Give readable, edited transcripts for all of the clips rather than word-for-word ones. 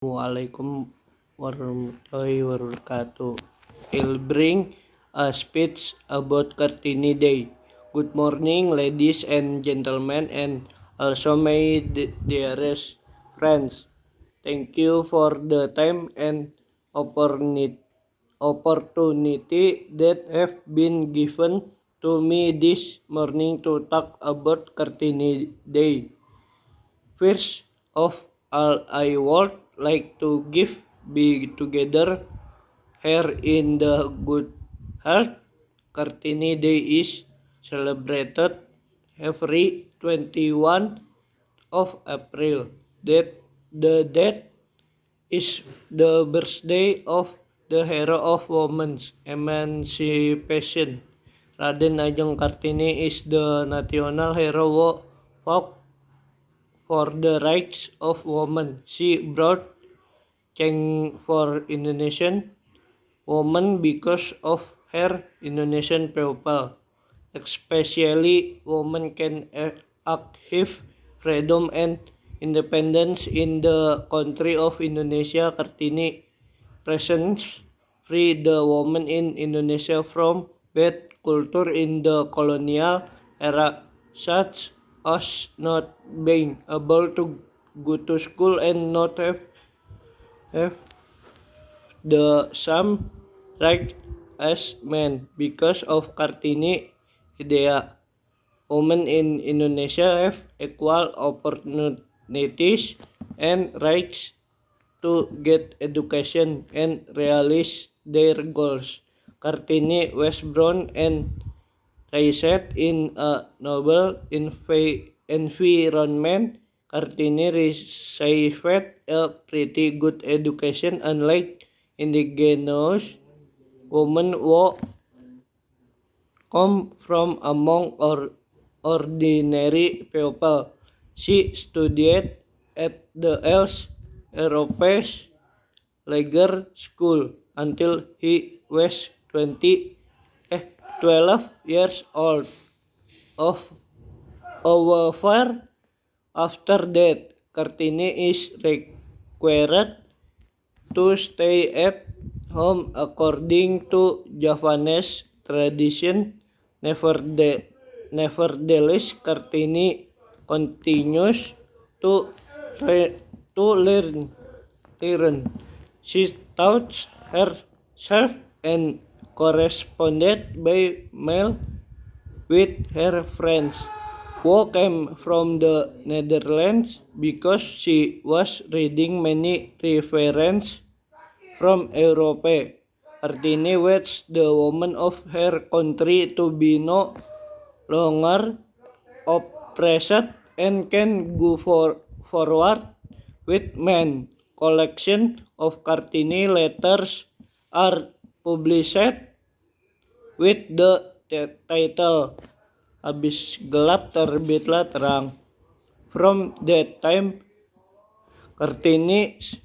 Assalamualaikum warahmatullahi wabarakatuh. I'll bring a speech about Kartini Day. Good morning, ladies and gentlemen, and also my dearest friends. Thank you for the time and opportunity that have been given to me this morning to talk about Kartini Day. First of all, I would like to be together here in the good health. Kartini Day is celebrated every 21 of April. That is the birthday of the hero of women's emancipation. Raden Ajeng Kartini is the national hero of for the rights of women. She brought change for Indonesian women because of her Indonesian people. Especially women can achieve freedom and independence in the country of Indonesia. Kartini presents free the women in Indonesia from bad culture in the colonial era, such as not being able to go to school and not have the same right as men. Because of Kartini idea, women in Indonesia have equal opportunities and rights to get education and realize their goals. Kartini was born and raised in a noble environment. Kartini received a pretty good education, unlike indigenous women who come from among ordinary people. She studied at the Els Europes Lager School until he was 12 years old. However, after that, Kartini is required to stay at home according to Javanese tradition. Nevertheless, Kartini continues to learn. She taught herself and corresponded by mail with her friends who came from the Netherlands because she was reading many references from Europe. Kartini wants the women of her country to be no longer oppressed and can go forward with men. Collection of Kartini letters are published with the title Habis Gelap Terbitlah Terang. From that time, Kartini's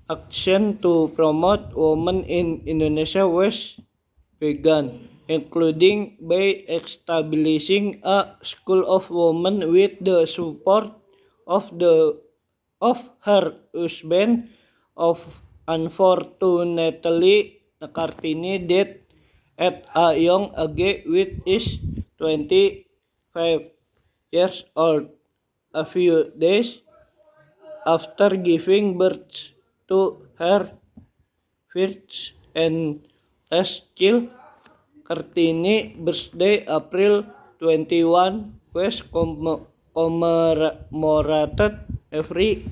action to promote women in Indonesia was began, including by establishing a school of women with the support of her husband. Unfortunately, Kartini died at a young age with is 25 years old. A few days after giving birth to her first and last child, Kartini birthday April 21 was commemorated every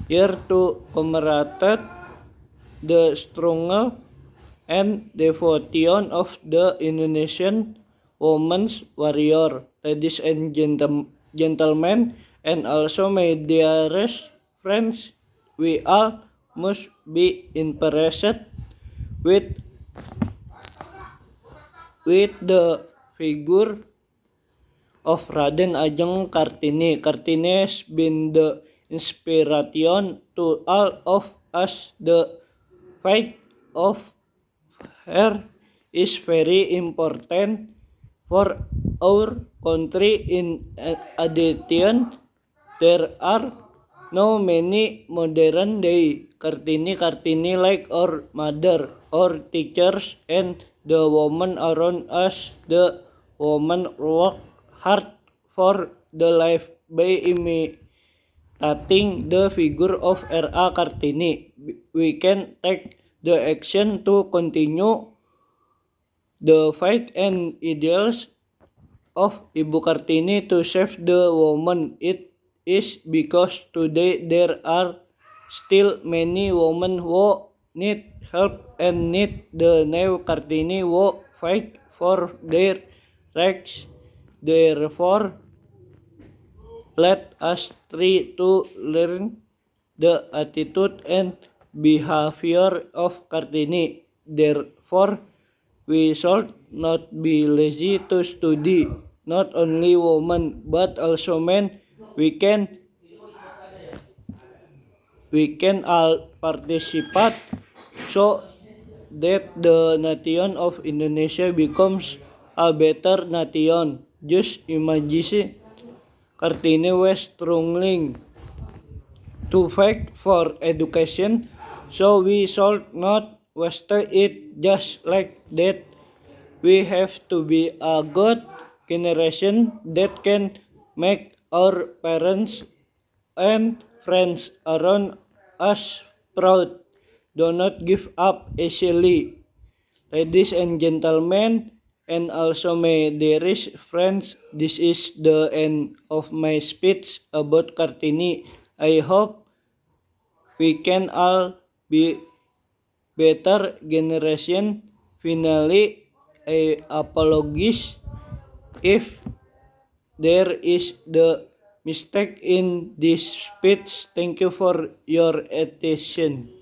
year to commemorate the struggle and devotion of the Indonesian women's warrior. Ladies and gentlemen, and also my dearest friends, we all must be impressed with the figure of Raden Ajeng Kartini. Kartini has been the inspiration to all of us. The fight of her is very important for our country. In addition, there are No many modern day Kartini like our mother or teachers and the woman around us. The woman work hard for the life by imitating the figure of R.A. Kartini. We can take the action to continue the fight and ideals of Ibu Kartini to save the woman. It is because today there are still many women who need help and need the new Kartini who fight for their rights. Therefore, let us try to learn the attitude and behavior of Kartini. Therefore, we should not be lazy to study. Not only women but also men. We can all participate so that the nation of Indonesia becomes a better nation. Just imagine Kartini was struggling to fight for education, so we should not waste it just like that. We have to be a good generation that can make our parents and friends around us proud. Do not give up easily. Ladies and gentlemen, and also my dearest friends, this is the end of my speech about Kartini. I hope we can all be better generation. Finally, I apologize if there is the mistake in this speech. Thank you for your attention.